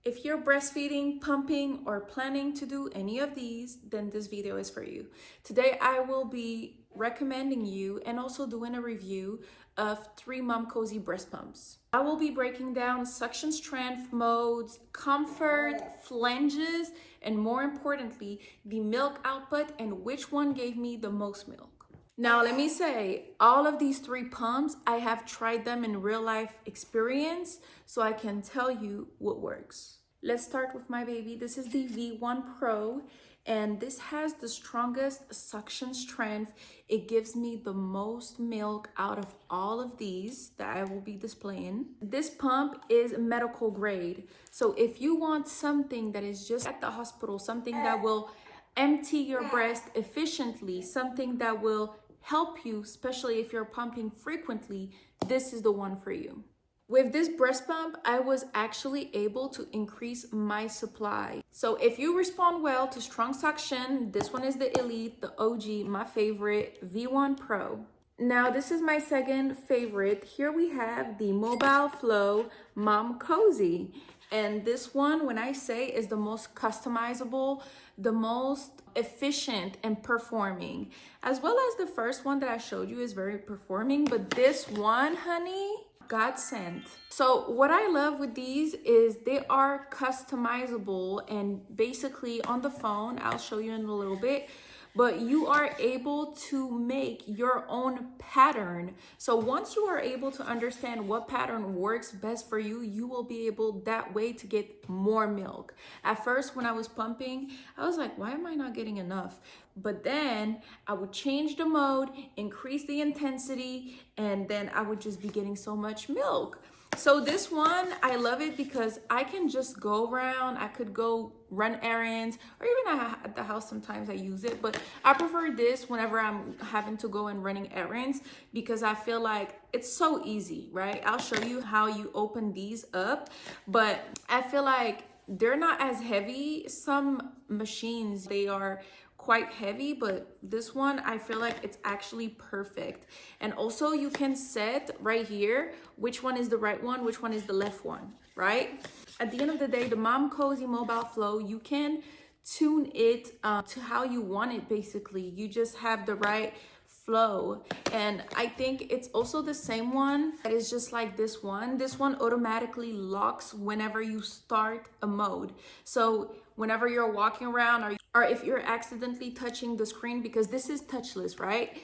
If you're breastfeeding, pumping, or planning to do any of these, then this video is for you. Today, I will be recommending you and also doing a review of 3 Momcozy breast pumps. I will be breaking down suction strength modes, comfort, flanges, and more importantly, the milk output and which one gave me the most milk. Now, let me say, all of these 3 pumps, I have tried them in real life experience, so I can tell you what works. Let's start with my baby. This is the V1 Pro, and this has the strongest suction strength. It gives me the most milk out of all of these that I will be displaying. This pump is medical grade. So if you want something that is just at the hospital, something that will empty your breast efficiently, something that will help you, especially if you're pumping frequently, this is the one for you. With this breast pump, I was actually able to increase my supply. So if you respond well to strong suction, this one is the Elite, the OG, my favorite, V1 Pro. Now, this is my second favorite. Here we have the Mobile Flow Momcozy. And this one, when I say, is the most customizable, the most efficient and performing. As well as the first one that I showed you is very performing, but this one, honey, godsend. So what I love with these is they are customizable, and basically on the phone, I'll show you in a little bit, but you are able to make your own pattern. So once you are able to understand what pattern works best for you, you will be able that way to get more milk. At first, when I was pumping, I was like, why am I not getting enough? But then I would change the mode, increase the intensity, and then I would just be getting so much milk. So this one, I love it because I can just go around. I could go run errands, or even at the house sometimes I use it, but I prefer this whenever I'm having to go and running errands because I feel like it's so easy, right? I'll show you how you open these up, but I feel like they're not as heavy. Some machines, they are quite heavy, but this one, I feel like it's actually perfect. And also you can set right here which one is the right one, which one is the left one, right? At the end of the day, the Momcozy Mobile Flow, you can tune it to how you want it. Basically, you just have the right flow. And I think it's also the same one that is just like this one. This one automatically locks whenever you start a mode. So whenever you're walking around, or if you're accidentally touching the screen, because this is touchless, right?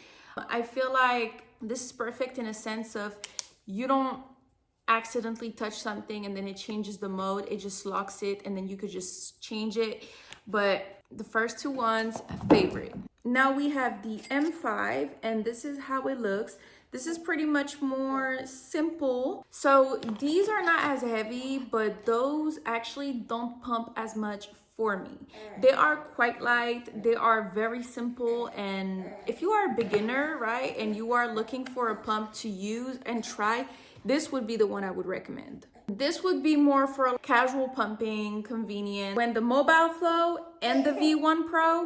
I feel like this is perfect in a sense of you don't accidentally touch something and then it changes the mode. It just locks it and then you could just change it. But the first 2 ones, favorite. Now we have the M5, and this is how it looks. This is pretty much more simple. So these are not as heavy, but those actually don't pump as much for me. They are quite light, they are very simple, and if you are a beginner, right, and you are looking for a pump to use and try, this would be the one I would recommend. This would be more for casual pumping, convenient. When the Mobile Flow and the V1 Pro,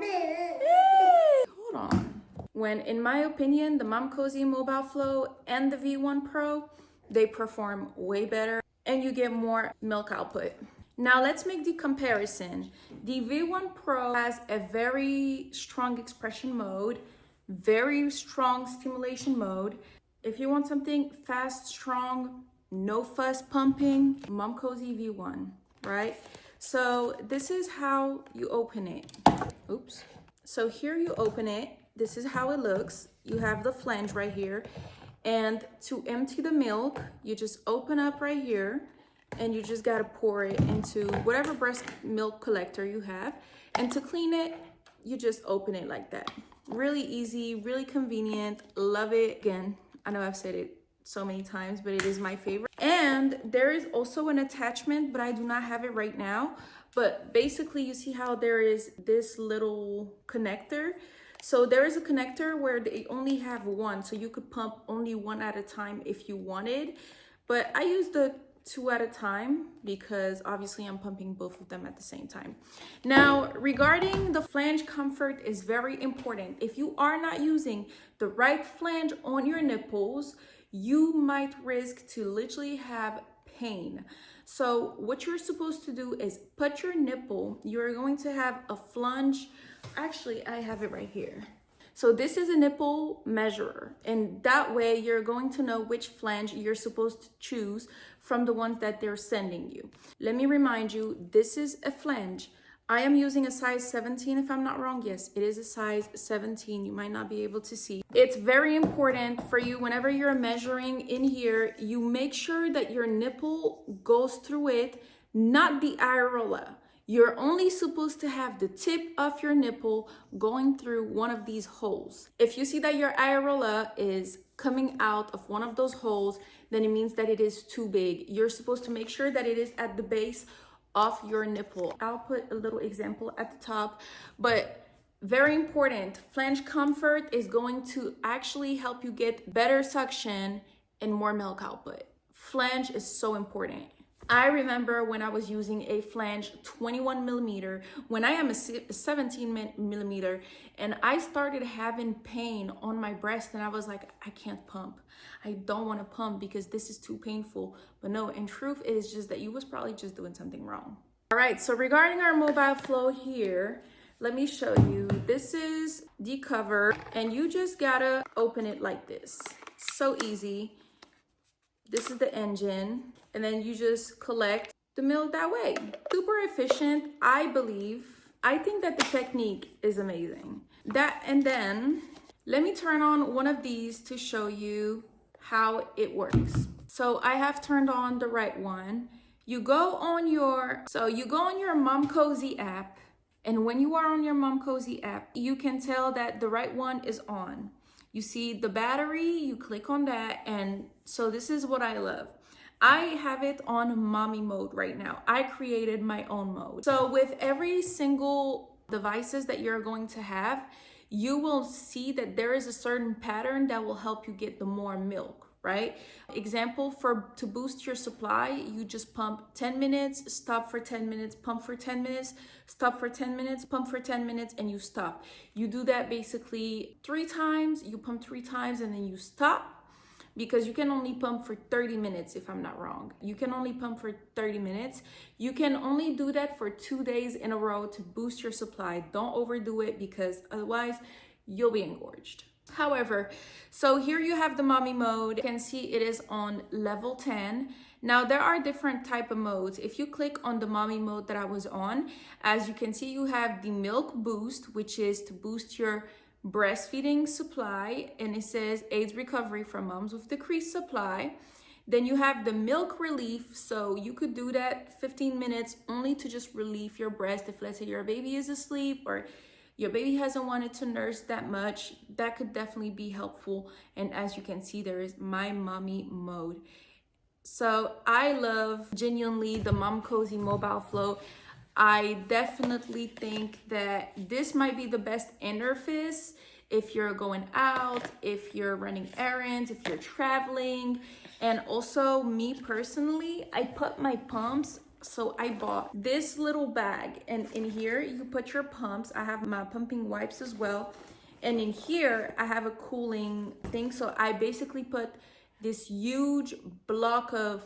hold on. When, in my opinion, the Momcozy Mobile Flow and the V1 Pro, they perform way better and you get more milk output. Now let's make the comparison. The V1 Pro has a very strong expression mode, very strong stimulation mode. If you want something fast, strong, no fuss pumping, Momcozy V1, right? So this is how you open it. Oops. So here you open it. This is how it looks. You have the flange right here. And to empty the milk, you just open up right here and you just gotta pour it into whatever breast milk collector you have. And to clean it, you just open it like that. Really easy, really convenient, love it. Again, I know I've said it so many times, but it is my favorite. And there is also an attachment, but I do not have it right now. But basically you see how there is this little connector. So there is a connector where they only have one, so you could pump only one at a time if you wanted. But I use the 2 at a time because obviously I'm pumping both of them at the same time. Now, regarding the flange comfort is very important. If you are not using the right flange on your nipples, you might risk to literally have pain. So what you're supposed to do is put your nipple, you're going to have a flange. Actually, I have it right here. So this is a nipple measurer, and that way you're going to know which flange you're supposed to choose from the ones that they're sending you. Let me remind you, this is a flange. I am using a size 17 if I'm not wrong. Yes, it is a size 17. You might not be able to see. It's very important for you whenever you're measuring in here, you make sure that your nipple goes through it, not the areola. You're only supposed to have the tip of your nipple going through one of these holes. If you see that your areola is coming out of one of those holes, then it means that it is too big. You're supposed to make sure that it is at the base of your nipple. I'll put a little example at the top, but very important, flange comfort is going to actually help you get better suction and more milk output. Flange is so important. I remember when I was using a flange 21 millimeter, when I am a 17 millimeter, and I started having pain on my breast, and I was like, I can't pump. I don't want to pump because this is too painful. But no, in truth, it is just that you was probably just doing something wrong. All right, so regarding our mobile flow here, let me show you. This is the cover, and you just gotta open it like this. So easy. This is the engine, and then you just collect the milk that way. Super efficient, I believe. I think that the technique is amazing. And then let me turn on one of these to show you how it works. So I have turned on the right one. You go on your Momcozy app, and when you are on your Momcozy app, you can tell that the right one is on. You see the battery, you click on that, and so this is what I love. I have it on mommy mode right now. I created my own mode. So with every single devices that you're going to have, you will see that there is a certain pattern that will help you get the more milk, right? Example, to boost your supply, you just pump 10 minutes, stop for 10 minutes, pump for 10 minutes, stop for 10 minutes, pump for 10 minutes, and you stop. You do that basically 3 times, you pump 3 times, and then you stop, because you can only pump for 30 minutes if I'm not wrong. You can only pump for 30 minutes. You can only do that for 2 days in a row to boost your supply. Don't overdo it, because otherwise you'll be engorged. However, so here you have the mommy mode. You can see it is on level 10. Now there are different type of modes. If you click on the mommy mode that I was on, as you can see, you have the milk boost, which is to boost your breastfeeding supply, and it says aids recovery from moms with decreased supply. Then you have the milk relief, so you could do that 15 minutes only to just relieve your breast. If let's say your baby is asleep or your baby hasn't wanted to nurse that much, that could definitely be helpful. And as you can see, there is my mommy mode. So I love genuinely the Momcozy mobile flow. I definitely think that this might be the best interface if you're going out, if you're running errands, if you're traveling. And also me personally, I put my pumps. So I bought this little bag, and in here you put your pumps. I have my pumping wipes as well. And in here I have a cooling thing. So I basically put this huge block of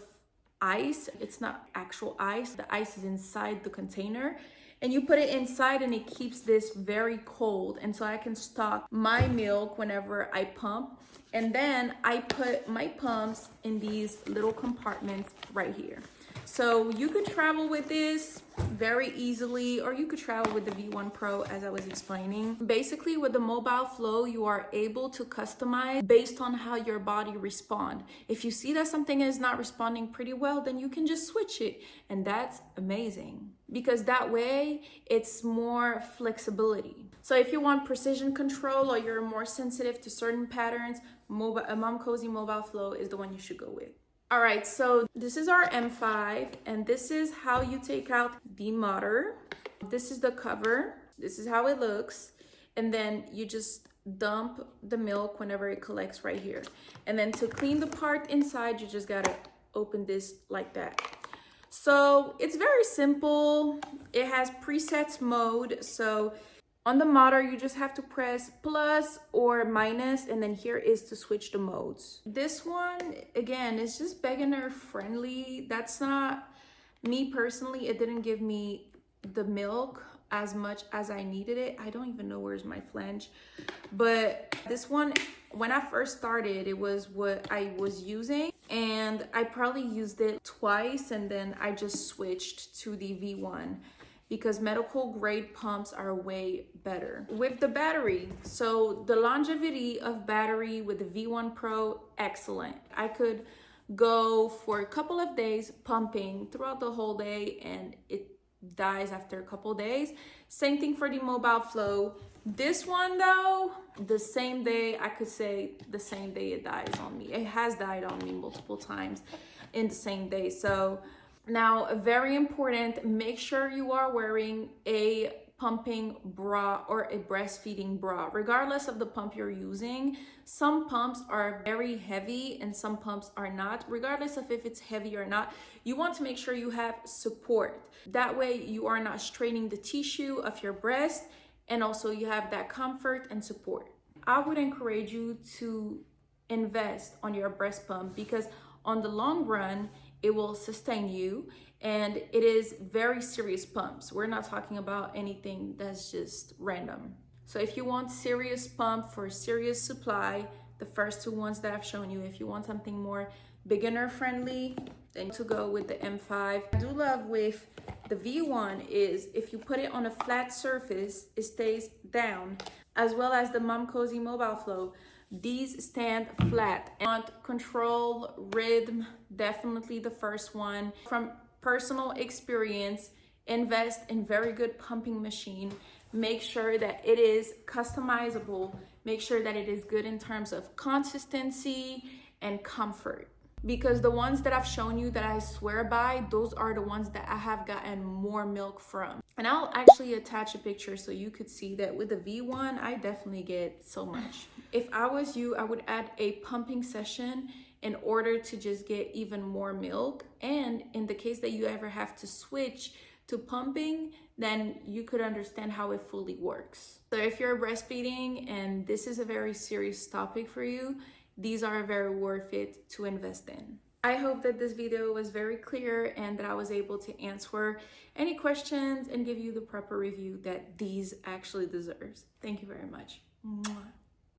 ice. It's not actual ice. The ice is inside the container, and you put it inside, and it keeps this very cold. And so I can stock my milk whenever I pump. And then I put my pumps in these little compartments right here. So you could travel with this very easily, or you could travel with the V1 Pro, as I was explaining. Basically, with the mobile flow, you are able to customize based on how your body responds. If you see that something is not responding pretty well, then you can just switch it, and that's amazing, because that way it's more flexibility. So if you want precision control, or you're more sensitive to certain patterns, a Momcozy mobile flow is the one you should go with. All right, so this is our M5, and this is how you take out the motor. This is the cover. This is how it looks. And then you just dump the milk whenever it collects right here. And then to clean the part inside, you just gotta open this like that. So it's very simple. It has presets mode. So on the motor, you just have to press plus or minus, and then here is to switch the modes. This one, again, is just beginner friendly. That's not Me personally, it didn't give me the milk as much as I needed it. I don't even know where's my flange, but this one, when I first started, it was what I was using, and I probably used it twice, and then I just switched to the V1 because medical grade pumps are way better. With the battery, so the longevity of battery with the V1 Pro, excellent. I could go for a couple of days pumping throughout the whole day and it dies after a couple days. Same thing for the Mobile Flow. This one though, the same day, I could say the same day it dies on me. It has died on me multiple times in the same day. So now, very important, make sure you are wearing a pumping bra or a breastfeeding bra, regardless of the pump you're using. Some pumps are very heavy and some pumps are not. Regardless of if it's heavy or not, you want to make sure you have support. That way you are not straining the tissue of your breast, and also you have that comfort and support. I would encourage you to invest on your breast pump because on the long run, it will sustain you, and it is very serious pumps. We're not talking about anything that's just random. So if you want serious pump for serious supply, the first two ones that I've shown you. If you want something more beginner friendly, then to go with the M5. I do love with the V1 is if you put it on a flat surface, it stays down, as well as the Momcozy Mobile Flow. These stand flat. And control, rhythm, definitely the first one. From personal experience, invest in very good pumping machine. Make sure that it is customizable. Make sure that it is good in terms of consistency and comfort. Because the ones that I've shown you that I swear by, those are the ones that I have gotten more milk from. And I'll actually attach a picture so you could see that with the V1, I definitely get so much. If I was you, I would add a pumping session in order to just get even more milk. And in the case that you ever have to switch to pumping, then you could understand how it fully works. So if you're breastfeeding and this is a very serious topic for you, these are very worth it to invest in. I hope that this video was very clear and that I was able to answer any questions and give you the proper review that these actually deserves. Thank you very much. Mwah.